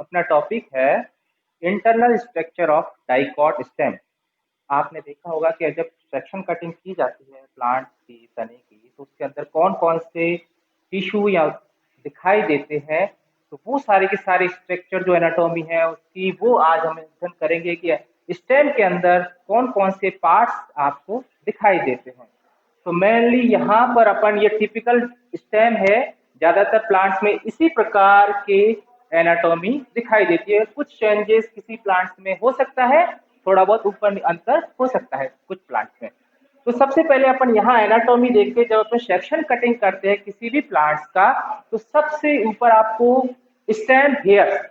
अपना टॉपिक है internal structure of dicot stem. आपने देखा होगा कि जब सेक्शन कटिंग की जाती है प्लांट की तने की, तो उसके अंदर कौन कौन से टिश्यू या दिखाई देते हैं। तो वो सारे के सारे स्ट्रक्चर जो एनाटॉमी है उसकी, वो आज हम अध्ययन करेंगे कि स्टेम के अंदर कौन कौन से पार्ट्स आपको दिखाई देते हैं। तो मेनली यहाँ पर अपन, ये टिपिकल स्टेम है, ज्यादातर प्लांट्स में इसी प्रकार के एनाटॉमी दिखाई देती है। कुछ चेंजेस किसी प्लांट्स में हो सकता है, थोड़ा बहुत ऊपर अंतर हो सकता है कुछ प्लांट्स में। तो सबसे पहले अपन यहाँ एनाटॉमी देखते हैं। जब अपन सेक्शन कटिंग करते हैं किसी भी प्लांट्स का, तो सबसे ऊपर आपको स्टेम हेयर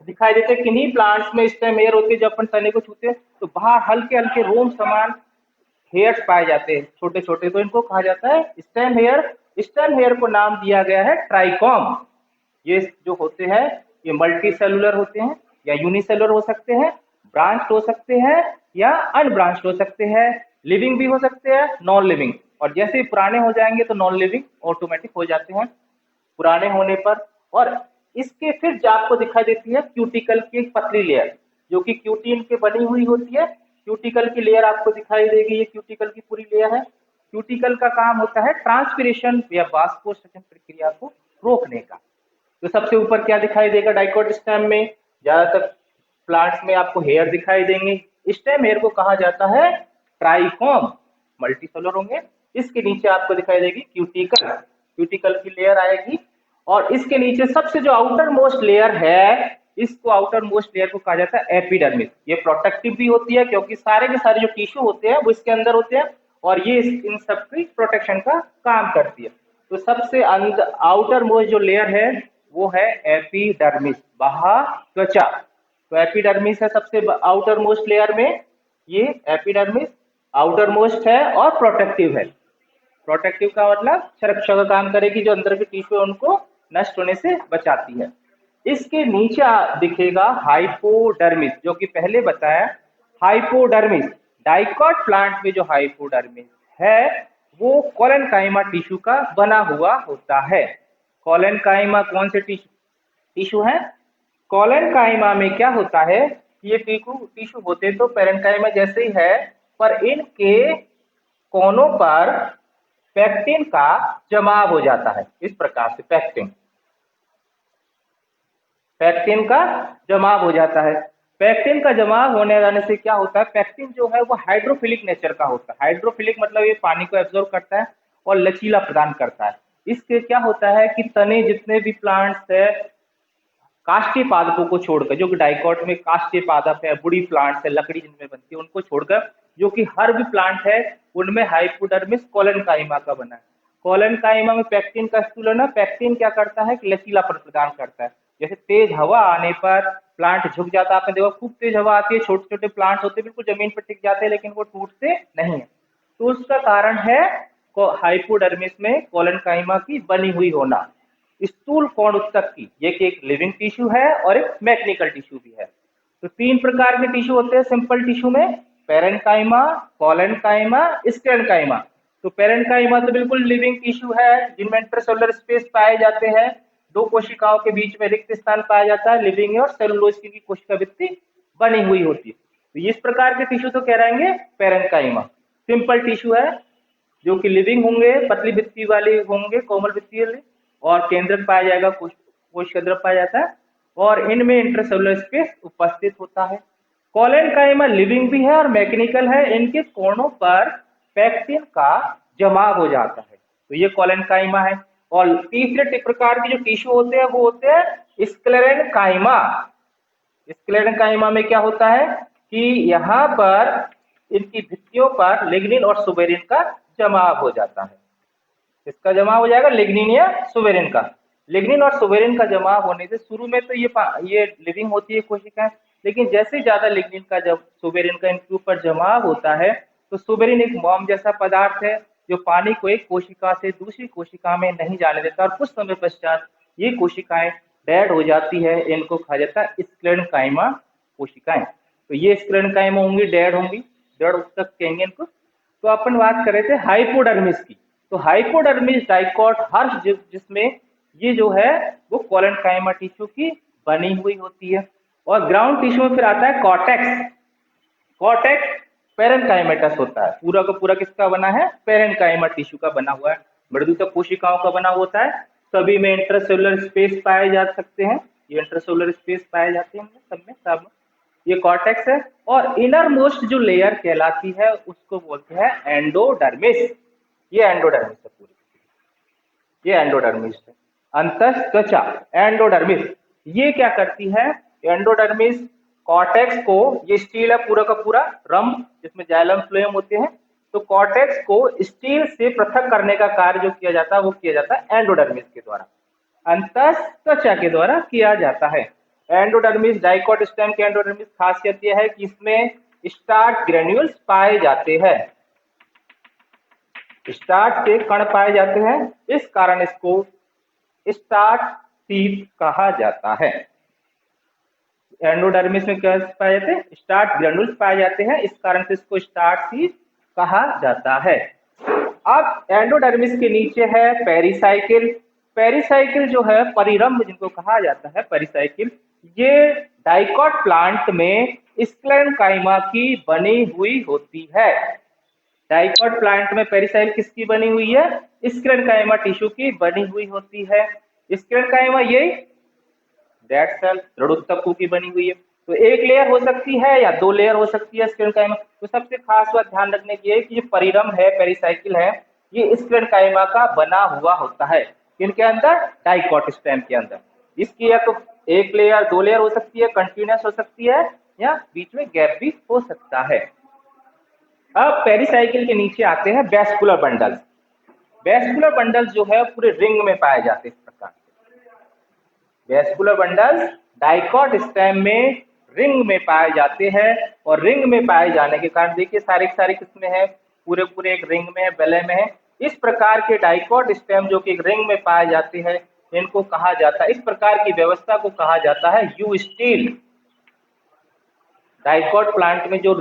दिखाई देते हैं। किन्हीं प्लांट्स में स्टेम हेयर होते हैं, जब अपन तने को छूते हैं तो बाहर हल्के हल्के रोम समान हेयर्स पाए जाते हैं, छोटे छोटे, तो इनको कहा जाता है स्टेम हेयर। स्टेम हेयर को नाम दिया गया है ट्राइकॉम। ये जो होते हैं ये मल्टी सेलुलर होते हैं, या यूनिसेलुलर हो सकते हैं, ब्रांच हो सकते हैं या अनब्रांच हो सकते हैं, लिविंग भी हो सकते हैं, नॉन लिविंग। और जैसे ही पुराने हो जाएंगे तो नॉन लिविंग ऑटोमेटिक हो जाते हैं पुराने होने पर। और इसके फिर जो आपको दिखाई देती है क्यूटिकल की एक पतली लेयर, जो कि क्यूटीन के बनी हुई होती है। क्यूटिकल की लेयर आपको दिखाई देगी, ये क्यूटिकल की पूरी लेयर है। क्यूटिकल का काम होता है ट्रांसपिरेशन या वास्कुलर प्रक्रिया को रोकने का। तो सबसे ऊपर क्या दिखाई देगा डाइकोट स्टेम में? ज्यादातर प्लांट्स में आपको हेयर दिखाई देंगे। स्टेम हेयर को कहा जाता है ट्राइकॉम, मल्टीसेलुलर होंगे। इसके नीचे आपको दिखाई देगी क्यूटिकल, क्यूटिकल की लेयर आएगी। और इसके नीचे सबसे जो आउटर मोस्ट लेयर है, इसको आउटर मोस्ट लेयर को कहा जाता है एपिडर्मिस। ये प्रोटेक्टिव भी होती है क्योंकि सारे के सारे जो टिश्यू होते हैं वो इसके अंदर होते हैं, और ये इन सब की प्रोटेक्शन का काम करती है। तो सबसे आउटर मोस्ट जो लेयर है वो है एपिडर्मिस, बाह्य त्वचा। तो एपिडर्मिस है सबसे आउटर मोस्ट लेयर में। ये एपिडर्मिस आउटर मोस्ट है और प्रोटेक्टिव है। प्रोटेक्टिव का मतलब सुरक्षा का काम करेगी, जो अंदर के टिश्यू है उनको नष्ट होने से बचाती है। इसके नीचे दिखेगा हाइपोडर्मिस, जो कि पहले बताया। हाइपोडर्मिस, डाइकॉट प्लांट में जो हाइपोडर्मिस है वो कोलेनकाइमा टिश्यू का बना हुआ होता है। कोलेनकाइमा कौन से टिश्यू है? कोलेनकाइमा में क्या होता है, ये टिश्यू टिश्यू होते तो पेरेंकाइमा जैसे ही है, पर इनके कोनों पर पैक्टिन का जमाव हो जाता है। इस प्रकार से पैक्टिन पैक्टिन का जमाव हो जाता है। पैक्टिन का जमाव होने जाने से क्या होता है, पैक्टिन जो है वो हाइड्रोफिलिक नेचर का होता है। हाइड्रोफिलिक मतलब ये पानी को एब्जॉर्ब करता है और लचीला प्रदान करता है। इससे क्या होता है कि तने जितने भी प्लांट्स है काष्ठीय पादपों को छोड़कर, जो कि डाइकॉट में काष्ठीय पादप है, बुड़ी प्लांट्स है, लकड़ी जिनमें बनती है, उनको छोड़कर जो कि हर भी प्लांट है उनमें हाइपोडर्मिस कोलेनकाइमा का बना है। कोलेनकाइमा में पैक्टिन का स्थूल है ना, पैक्टिन क्या करता है कि लचीलापन प्रदान करता है। जैसे तेज हवा आने पर प्लांट झुक जाता है, आपने देखा खूब तेज हवा आती है, छोटे छोटे प्लांट्स होते हैं बिल्कुल जमीन पर टिक जाते हैं लेकिन वो टूटते नहीं है। तो उसका कारण है हाइपोडर्मिस में कोलेनकाइमा की बनी हुई होना। स्थूल कोण ऊतक की, ये कि एक लिविंग टिश्यू है और एक मैकेनिकल टिश्यू भी है। तो तीन प्रकार के टिश्यू होते हैं सिंपल टिश्यू में, पेरेन्काइमा, कोलेनकाइमा, स्टेनकाइमा। तो पेरेन्काइमा तो बिल्कुल लिविंग टिश्यू है जिनमें इंटरसेलुलर स्पेस पाए जाते हैं, दो कोशिकाओं के बीच में रिक्त स्थान पाया जाता है, लिविंग है, और सेलुलोज की कोशिका भित्ति बनी हुई होती है। तो इस प्रकार के टिश्यू तो कहलाएंगे पेरेन्काइमा। सिंपल टिश्यू है जो कि लिविंग होंगे, पतली भित्ति वाले होंगे, कोमल भित्ति वाले, और केंद्रक पाया जाएगा, कोश केंद्रक पाया जाता है, और इनमें इंटरसेलुलर स्पेस उपस्थित होता है। कोलेनकाइमा लिविंग भी है और मैकेनिकल है। इनके कोणों पर पैक्टिन का जमाव हो जाता है, तो ये कोलेनकाइमा है। और तीसरे प्रकार के जो टिश्यू होते हैं वो होते हैं स्क्लेरेनकाइमा। स्क्लेरेनकाइमा में क्या होता है कि यहाँ पर इनकी भित्तियों पर लिग्निन और सुबेरिन का जमाव हो जाता है। इसका जमाव हो जाएगा लिग्निन या सुबेरिन का। लिग्निन और सुबेरिन का जमाव होने से शुरू में तो ये लिविंग होती है कोशिकाएं, लेकिन जैसे ज्यादा लिग्निन का जब सुबेरिन का इनके ऊपर जमाव होता है, तो सुबेरिन एक मोम जैसा पदार्थ है जो पानी को एक कोशिका से दूसरी कोशिका में नहीं जाने देता, और कुछ समय पश्चात ये कोशिकाएं डेड हो जाती है। इनको कहा जाता है स्क्लेरेनकाइमा कोशिकाएं। तो ये स्क्लेरेनकाइमा होंगी, डेड होंगी, डेड तक कहेंगे इनको। तो अपन बात कर रहे थे हाइपोडर्मिस की। तो हाइपोडर्मिस डाइकॉट हर्ष जिसमें ये जो है वो कोलेनकाइमा टिश्यू की बनी हुई होती है। और ग्राउंड टिश्यू में फिर आता है कॉर्टेक्स। कॉर्टेक्स पेरेन्काइमेटस होता है, पूरा का पूरा किसका बना है, पेरेन्काइमा टिश्यू का बना हुआ है, मृदुतक कोशिकाओं का बना होता है। सभी में इंट्रासेलुलर स्पेस पाए जा सकते हैं, ये इंट्रासेलुलर स्पेस पाए जाते हैं सब में, सब में। ये कॉर्टेक्स है। और इनर मोस्ट जो लेयर कहलाती है उसको बोलते हैं एंडोडर्मिस। ये एंडोडर्मिस है पूरी, ये एंडोडर्मिस है। अंतःत्वचा एंडोडर्मिस, ये क्या करती है, एंडोडर्मिस कॉर्टेक्स को, ये स्टील है पूरा का पूरा रम जिसमें जाइलम फ्लोएम होते हैं, तो कॉर्टेक्स को स्टील से पृथक करने का कार्य जो किया जाता है वो किया जाता है एंडोडर्मिस के द्वारा, अंतःत्वचा के द्वारा किया जाता है। एंडोडर्मिस डाइकोट स्टेम के एंडोडर्मिस खासियत यह है कि इसमें स्टार्च ग्रेन्यूल्स पाए जाते हैं, स्टार्च के कण पाए जाते हैं, इस कारण इसको स्टार्च शीथ कहा जाता है। एंडोडर्मिस में क्या पाए जाते हैं, स्टार्च ग्रेन्यूल्स पाए जाते हैं, इस कारण से इसको स्टार्च शीथ कहा जाता है। अब एंडोडर्मिस के नीचे है पेरिसाइकिल। पेरिसाइकिल जो है परिरंभ जिनको कहा जाता है पेरिसाइकिल, ये डाइकोट प्लांट में स्क्लेरेन्काइमा की बनी हुई होती है। डाइकोट प्लांट में पेरिसाइकिल किसकी बनी हुई है, स्क्लेरेन्काइमा टिश्यू की बनी हुई होती है। स्क्लेरेन्काइमा ये डेड सेल दृढ़ ऊतकों की बनी हुई है, तो एक लेयर हो सकती है या दो लेयर हो सकती है स्क्लेरेन्काइमा। तो सबसे खास बात ध्यान रखने की है कि जो परिरंभ है पेरिसाइकिल है ये स्क्लेरेन्काइमा का बना हुआ होता है, इनके अंदर डाइकोट स्टेम के अंदर। इसकी या तो एक लेयर दो लेयर हो सकती है, कंटिन्यूस हो सकती है, या बीच में गैप भी हो सकता है। अब पेरिसाइकिल के नीचे आते हैं वैस्कुलर बंडल्स। वैस्कुलर बंडल्स जो है पूरे रिंग में पाए जाते हैं इस प्रकार। वैस्कुलर बंडल्स डाइकोट स्टेम में रिंग में पाए जाते हैं, और रिंग में पाए जाने के कारण देखिए सारे सारे किस्में हैं, पूरे पूरे एक रिंग में है, बेले में है। इस प्रकार के डाइकोट स्टेम जो कि एक रिंग में पाए जाते हैं, इनको कहा जाता है, इस प्रकार की व्यवस्था को कहा जाता है यू स्टील। डाइकोट प्लांट में जो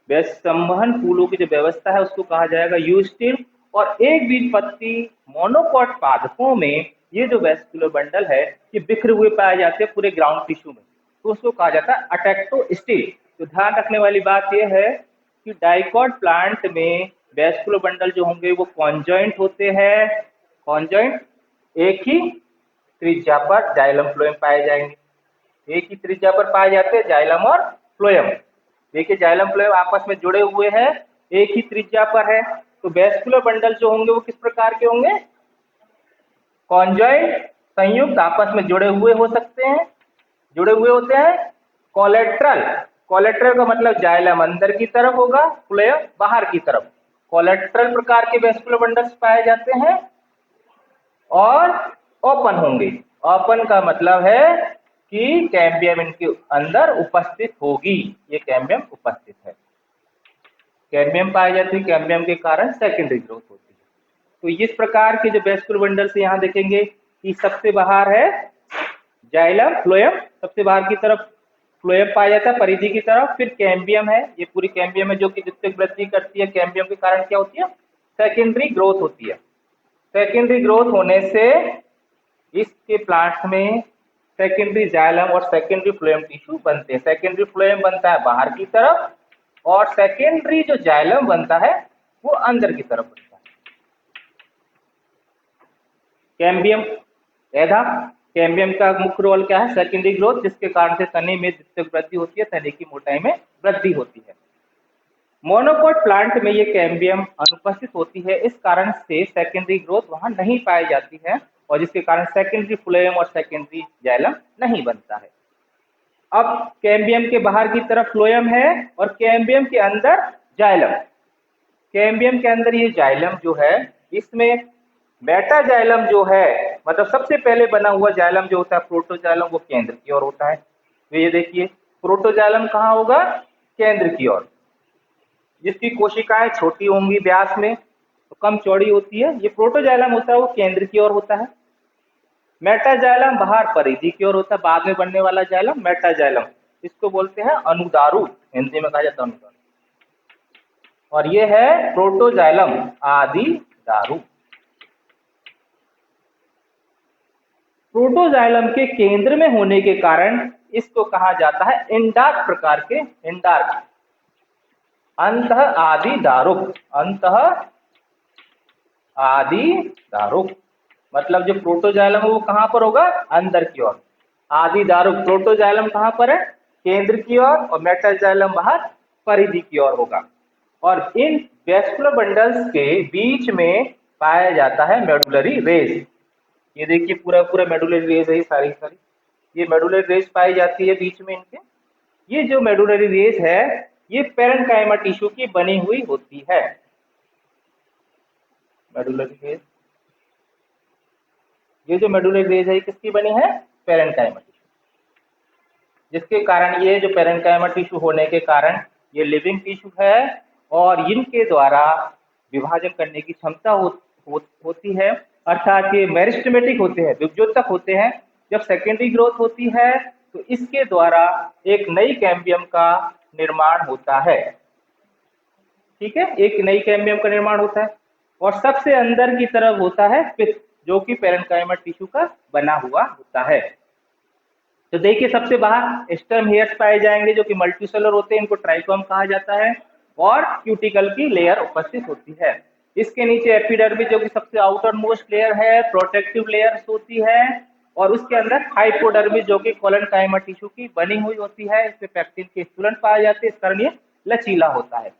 संवहन फूलों की जो व्यवस्था है उसको कहा जाएगा यू स्टील। और एक बीजपत्री मोनोकोट पादपों में ये जो वेस्कुलर बंडल है ये बिखरे हुए पाए जाते हैं पूरे ग्राउंड टिश्यू में, तो उसको कहा जाता है अटेक्टो स्टील। तो ध्यान रखने वाली बात यह है कि डाइकोट प्लांट में वेस्कुलर बंडल जो होंगे वो कॉन्जॉइंट होते हैं, कॉन्जॉइंट, एक ही त्रिज्या पर जाइलम फ्लोएम पाए जाएंगे, एक ही त्रिज्या पर पाए जाते हैं जाइलम और फ्लोएम। देखिए जाइलम फ्लोएम आपस में जुड़े हुए हैं, एक ही त्रिज्या पर है। तो वेस्कुलर बंडल जो होंगे वो किस प्रकार के होंगे, कॉन्जॉइंट, संयुक्त, आपस में जुड़े हुए हो सकते हैं, जुड़े हुए होते हैं। कोलेट्रल, कोलेट्रल का मतलब जाइलम अंदर की तरफ होगा, फ्लोएम बाहर की तरफ। कोलेट्रल प्रकार के वेस्कुलर बंडल्स पाए जाते हैं। और ओपन होंगे, ओपन का मतलब है कि कैम्बियम इनके अंदर उपस्थित होगी, ये कैम्बियम उपस्थित है, कैम्बियम पाई जाती है, कैम्बियम के कारण सेकेंडरी ग्रोथ होती है। तो इस प्रकार के जो वेस्कुलर बंडल से यहाँ देखेंगे कि सबसे बाहर है जाइलम फ्लोएम, सबसे बाहर की तरफ फ्लोएम पाया जाता है परिधि की तरफ, फिर कैम्बियम है, ये पूरी कैम्बियम है जो कि द्वितीयक वृद्धि करती है, कैम्बियम के कारण क्या होती है, सेकेंडरी ग्रोथ होती है। सेकेंडरी ग्रोथ होने से इसके प्लांट्स में सेकेंडरी जाइलम और सेकेंडरी फ्लोएम टिश्यू बनते हैं। सेकेंडरी फ्लोएम बनता है बाहर की तरफ, और सेकेंडरी जो जाइलम बनता है वो अंदर की तरफ बनता है। कैम्बियम एधा, कैम्बियम का मुख्य रोल क्या है, सेकेंडरी ग्रोथ, जिसके कारण से तने में द्वितीयक वृद्धि होती है, तने की मोटाई में वृद्धि होती है। मोनोकोट प्लांट में ये कैम्बियम अनुपस्थित होती है, इस कारण से सेकेंडरी ग्रोथ वहां नहीं पाई जाती है, और जिसके कारण सेकेंडरी फ्लोएम और सेकेंडरी जाइलम नहीं बनता है। अब कैम्बियम के बाहर की तरफ फ्लोएम है और कैम्बियम के अंदर जाइलम। कैम्बियम के अंदर ये जाइलम जो है, इसमें मेटा जाइलम जो है, मतलब सबसे पहले बना हुआ जाइलम जो होता है प्रोटोजाइलम, वो केंद्र की ओर होता है। तो ये देखिए प्रोटोजाइलम कहाँ होगा, केंद्र की ओर, जिसकी कोशिकाएं छोटी होंगी व्यास में, तो कम चौड़ी होती है, ये प्रोटोजाइलम होता है वो केंद्र की ओर होता है। मेटाजाइलम बाहर परिधि की ओर होता है, बाद में बनने वाला जाइलम मेटाजाइलम, इसको बोलते हैं अनुदारू, हिंदी में कहा जाता है अनुदारू। और ये है प्रोटोजाइलम आदि दारू। प्रोटोजाइलम के केंद्र में होने के कारण इसको कहा जाता है इंडार्क प्रकार के, इंडार्क अंतः आदिदारुक, अंतः आदिदारुक। मतलब जो प्रोटोजाइलम है वो कहाँ पर होगा, अंदर की ओर। आदिदारुक प्रोटोजाइलम कहाँ पर है, केंद्र की ओर, और मेटाजाइलम बाहर परिधि की ओर होगा। और इन वैस्कुलर बंडल्स के बीच में पाया जाता है मेडुलरी रेज। ये देखिए पूरा पूरा मेडुलरी रेज है, सारी सारी ये मेडुलरी रेज पाई जाती है बीच में इनके। ये जो मेडुलरी रेज है ये पेरेन्काइमा टिश्यू की बनी हुई होती है। मेडुलरी रेज, ये जो मेडुलरी रेज है किसकी बनी है, पेरेन्काइमा टिश्यू, जिसके कारण ये जो पेरेन्काइमा टिश्यू होने के कारण ये लिविंग टिश्यू है और इनके द्वारा विभाजन करने की क्षमता होती है, अर्थात ये मेरिस्टेमेटिक होते हैं, विभजोतक होते हैं। जब सेकेंडरी ग्रोथ होती है तो इसके द्वारा एक नई कैम्बियम का निर्माण होता है। ठीक है, एक नई कैम्बियम का निर्माण होता है और सबसे अंदर की तरफ होता है पित्त, जो कि पेरेन्काइमा टिश्यू का बना हुआ होता है। तो देखिए सबसे बाहर स्टेम हेयर्स पाए जाएंगे जो कि मल्टीसेलर होते हैं, इनको ट्राइकोम कहा जाता है, और क्यूटिकल की लेयर उपस्थित होती है। इसके नीचे एपिडर्मिस जो कि सबसे आउटर मोस्ट लेयर है, प्रोटेक्टिव लेयर्स होती है, और उसके अंदर हाइपोडर्मिस जो कि कोलेनकाइमा टिश्यू की बनी हुई होती है। इसमें पैक्टिन के स्टूलेंट पाए जाते हैं, इस कारण ये लचीला होता है।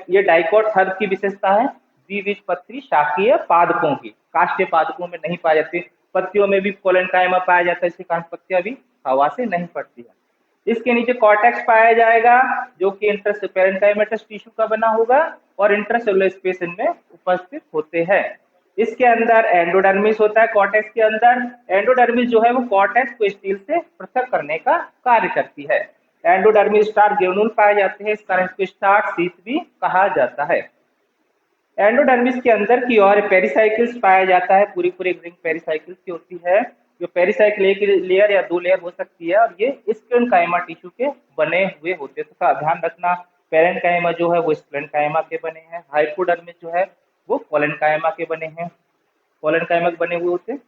ये डाइकोट हर्ब की विशेषता है, द्विबीजपत्री शाकीय पादपों की, काष्ठीय पादपों में नहीं पाए जाते। पत्तियों में भी कोलेनकाइमा पाया जाता है, इसके कारण पत्तियां भी हवा से नहीं पड़ती है। इसके नीचे कॉर्टेक्स पाया जाएगा जो कि पेरेन्काइमेटस टिश्यू का बना होगा और इंट्रासेलुलर स्पेस इनमें उपस्थित होते हैं। इसके अंदर एंडोडर्मिस होता है, कॉर्टेक्स के अंदर। एंडोडर्मिस जो है वो कॉर्टेक्स को स्टील से पृथक करने का कार्य करती है। एंडोडर्मिस स्टार ग्रेनुल पाए जाते हैं, इस कारण इसको स्टार शीथ भी कहा जाता है। एंडोडर्मिस के अंदर की ओर पेरिसाइकिल्स पाया जाता है, पूरी पूरी रिंग पेरिसाइकिल्स की होती है। जो पेरिसाइकिल एक लेयर या दो लेयर हो सकती है, और ये स्क्लेनकाइमा टिश्यू के बने हुए होते हैं। तो ध्यान रखना, पेरेन्काइमा जो है वो स्क्लेनकाइमा के बने हैं, हाइपोडर्मिस जो है वो कोलेनकाइमा के बने हैं, कोलेनकाइमा के बने हुए होते हैं।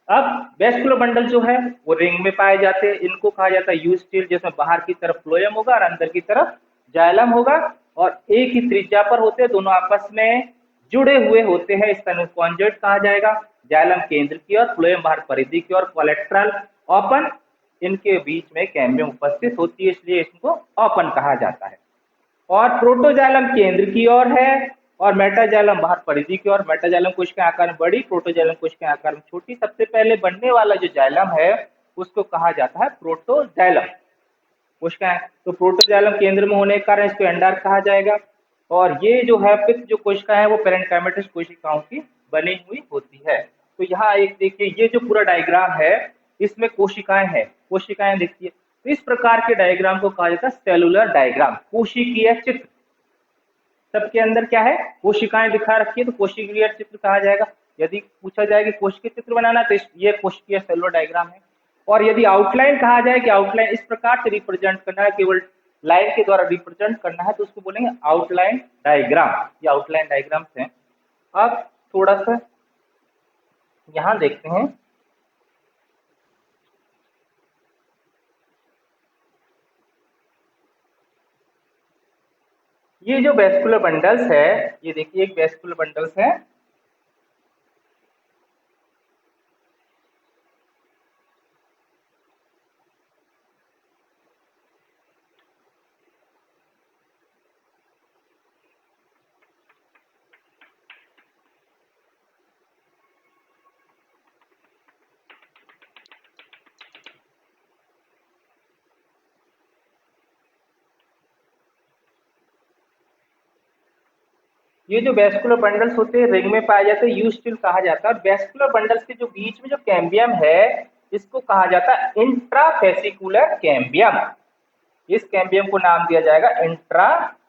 अब वेस्कुलर बंडल जो है वो रिंग में पाए जाते हैं, इनको कहा जाता है यू स्टील, जिसमें बाहर की तरफ फ्लोएम होगा और अंदर की तरफ जाइलम होगा, और एक ही त्रिज्या पर होते हैं, दोनों आपस में जुड़े हुए होते हैं, इस तरह कॉन्जुगेट कहा जाएगा। जाइलम केंद्र की ओर, फ्लोएम बाहर परिधि की ओर, कोलेट्रल ओपन, इनके बीच में कैम्बियम उपस्थित होती है, इसलिए इसको ओपन कहा जाता है। और प्रोटोजाइलम केंद्र की ओर है और मेटाजाइलम बाहर परिधि की ओर। मेटाजाइलम कोशिका आकार में बड़ी, प्रोटोजाइलम कोशिका आकार में छोटी। सबसे पहले बनने वाला जो जाइलम है उसको कहा जाता है प्रोटोजाइलम कोशिकाएं। तो प्रोटोजाइलम केंद्र में होने के कारण इसको एंडार्क कहा जाएगा। और ये जो है पित्त जो कोशिका है वो पेरेन्काइमेटस कोशिकाओं की बनी हुई होती है। तो यहाँ एक देखिए, ये जो पूरा डायग्राम है इसमें कोशिकाएं हैं, कोशिकाएं देखिए। तो इस प्रकार के डायग्राम को कहा जाता है सेलुलर डायग्राम, कोशिकीय चित्र। सबके अंदर क्या है, कोशिकाएं दिखा रखी है, तो कोशिकीय चित्र कहा जाएगा। यदि पूछा जाए कि कोशिकीय चित्र बनाना, तो ये कोशिकीय सेलुलर डायग्राम है। और यदि आउटलाइन कहा जाए कि आउटलाइन इस प्रकार से रिप्रेजेंट करना है, केवल लाइन के द्वारा रिप्रेजेंट करना है, तो उसको बोलेंगे आउटलाइन डायग्राम। ये आउटलाइन डायग्राम्स हैं। अब थोड़ा सा यहाँ देखते हैं, ये जो वेस्कुलर बंडल्स है, ये देखिए एक वेस्कुलर बंडल्स है, ये जो वेस्कुलर बंडल्स होते हैं रिंग में पाए जाते हैं, यू स्टिल कहा जाता है। और वेस्कुलर बंडल्स के जो बीच में जो कैम्बियम है इसको कहा जाता है इंट्राफेसिकुलर कैम्बियम। इस कैम्बियम को नाम दिया जाएगा इंट्राफेसिकुलर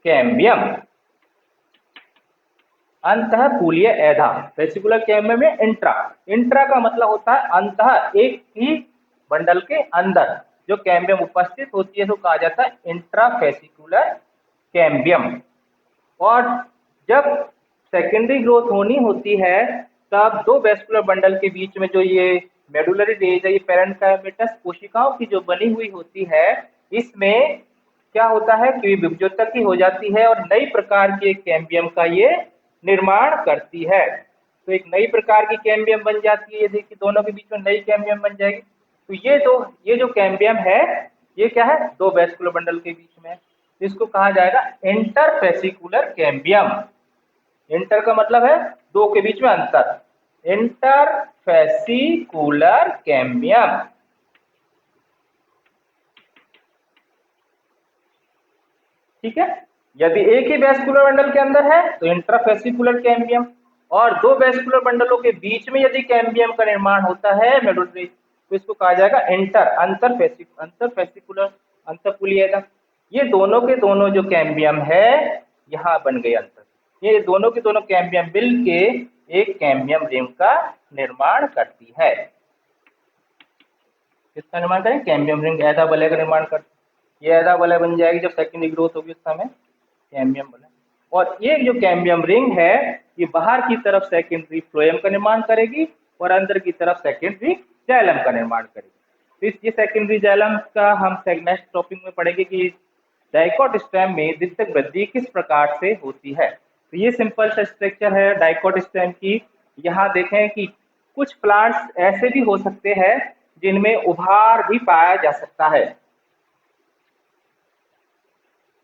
कैम्बियम। अंतःकूलीय ऐधा, फेसिकुलर कैम्बियम में इंट्रा, इंट्रा का मतलब होता है अंतः, एक ही बंडल के अंदर जो कैम्बियम उपस्थित होती है तो कहा जाता है इंट्राफेसिकुलर कैम्बियम। और जब सेकेंडरी ग्रोथ होनी होती है तब दो वेस्कुलर बंडल के बीच में जो ये मेडुलरी रेज है, ये पैरेन्काइमेटस कोशिकाओं की जो बनी हुई होती है, इसमें क्या होता है कि विभज्योतकी हो जाती है और नई प्रकार के कैम्बियम का ये निर्माण करती है। तो एक नई प्रकार की कैम्बियम बन जाती है, ये देखिए दोनों के बीच में नई कैम्बियम बन जाएगी। तो ये जो कैम्बियम है, ये क्या है, दो वेस्कुलर बंडल के बीच में, इसको कहा जाएगा इंटरफेसिकुलर कैम्बियम। इंटर का मतलब है दो के बीच में अंतर, इंटरफेसिकुलर कैम्बियम। ठीक है, यदि एक ही वेस्कुलर बंडल के अंदर है तो इंट्राफेसिकुलर कैम्बियम, और दो वेस्कुलर बंडलों के बीच में यदि कैम्बियम का निर्माण होता है मेडुलरी, तो इसको कहा जाएगा अंतरफेसिकुलर अंतःपुलीयता। ये दोनों के दोनों जो कैम्बियम है यहाँ बन गए अंतर, ये दोनों के दोनों कैम्बियम मिल के एक कैम्बियम रिंग का निर्माण करती है। किसका निर्माण करें, कैम्बियम रिंग ऐसा वलय का निर्माण करती है। ये ऐसा वलय बन जाएगी जब सेकेंडरी ग्रोथ होगी उस समय कैम्बियम वलय। और ये जो कैम्बियम रिंग है ये बाहर की तरफ सेकेंडरी फ्लोएम का निर्माण करेगी और अंदर की तरफ सेकेंडरी जाइलम का निर्माण करेगी। तो ये सेकेंडरी जाइलम का हम नेक्स्ट टॉपिक में पढ़ेंगे कि डाइकोट स्टेम में द्वितीयक वृद्धि किस प्रकार से होती है। तो ये सिंपल सा स्ट्रक्चर है डाइकोट स्टेम की। यहाँ देखें कि कुछ प्लांट्स ऐसे भी हो सकते हैं जिनमें उभार भी पाया जा सकता है।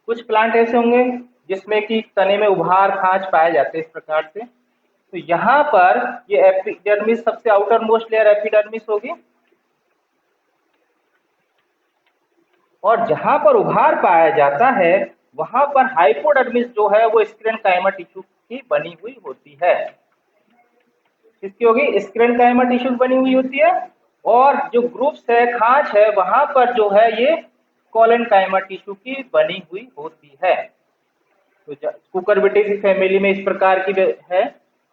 कुछ प्लांट ऐसे होंगे जिसमें कि तने में उभार खांच पाए जाते हैं इस प्रकार से। तो यहाँ पर ये एपिडर्मिस, सबसे आउटर मोस्ट लेयर एपिडर्मिस होगी, और जहां पर उभार पाया जाता है वहां पर हाइपोडर्मिस जो है वो स्क्लेरेन्काइमा टिश्यू की बनी हुई होती है। किसकी होगी, स्क्लेरेन्काइमा टिश्यू बनी हुई होती है। और जो ग्रुप्स है, खांच है, वहां पर जो है ये कोलेनकाइमा टिश्यू की बनी हुई होती है। तो कुकुरबिटेसी फैमिली में इस प्रकार की है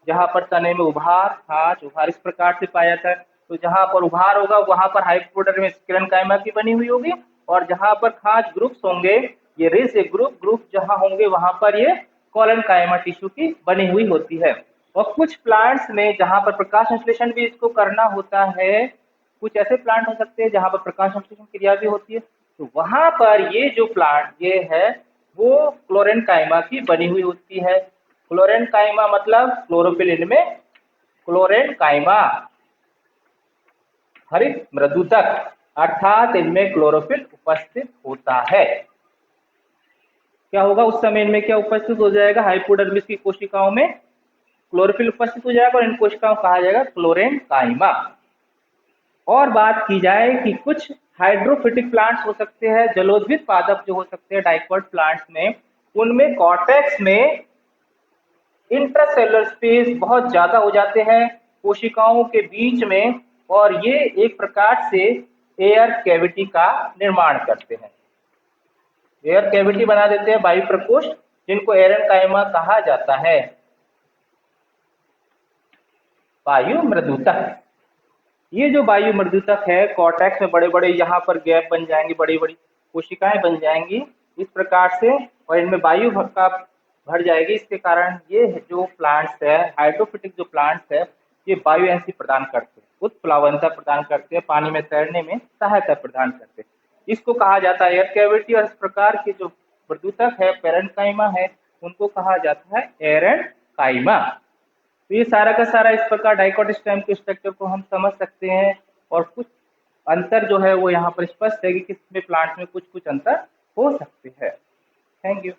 जहां पर तने में उभार, खांच, उभार इस प्रकार से पाया जाता है। तो जहां पर उभार होगा वहां पर हाइपोडर्मिस स्क्लेरेन्काइमा की बनी हुई होगी, और जहां पर खांच ग्रुप्स होंगे, ये रिज ग्रुप जहां होंगे वहां पर ये कोलेनकाइमा टिश्यू की बनी हुई होती है। और कुछ प्लांट्स में जहां पर प्रकाश संश्लेषण भी इसको करना होता है, कुछ ऐसे प्लांट हो सकते हैं जहां पर प्रकाश संश्लेषण क्रिया भी होती है, तो वहां पर ये जो प्लांट ये है वो क्लोरेन्काइमा की बनी हुई होती है। क्लोरेन्काइमा मतलब क्लोरोफिल, इनमें क्लोरेन्काइमा हरित मृदुतक, अर्थात इनमें क्लोरोफिल उपस्थित होता है। क्या होगा उस समय इनमें क्या उपस्थित हो जाएगा, हाइपोडर्मिस की कोशिकाओं में क्लोरोफिल उपस्थित हो जाएगा और इन कोशिकाओं को कहा जाएगा क्लोरेन्काइमा। और बात की जाए कि कुछ हाइड्रोफिटिक प्लांट्स हो सकते हैं, जलोद्भिद पादप जो हो सकते हैं डाइकोट प्लांट्स में, उनमें कॉर्टेक्स में इंट्रासेलुलर स्पेस बहुत ज्यादा हो जाते हैं कोशिकाओं के बीच में, और ये एक प्रकार से एयर कैविटी का निर्माण करते हैं, एयर कैविटी बना देते हैं, वायु प्रकोष्ठ, जिनको एरेन्काइमा कहा जाता है। वायु मृदुतक, ये जो वायु मृदुतक है कॉर्टेक्स में बड़े बड़े यहाँ पर गैप बन जाएंगे, बड़ी बड़ी कोशिकाएं बन जाएंगी इस प्रकार से, और इनमें वायु का भर जाएगी। इसके कारण ये जो प्लांट्स है, हाइड्रोफिटिक जो प्लांट्स है, ये बायोएनर्जी प्रदान करते हैं, उत्प्लावनता प्रदान करते हैं, पानी में तैरने में सहायता प्रदान करते हैं। इसको कहा जाता है एयर कैविटी। और इस प्रकार के जो मृदुतक है, पैरेन्काइमा है, उनको कहा जाता है एरेन्काइमा। तो ये सारा का सारा इस प्रकार डाइकोट स्टेम के स्ट्रक्चर को हम समझ सकते हैं। और कुछ अंतर जो है वो यहाँ पर स्पष्ट है कि किसमें प्लांट में कुछ कुछ अंतर हो सकते हैं। Thank you.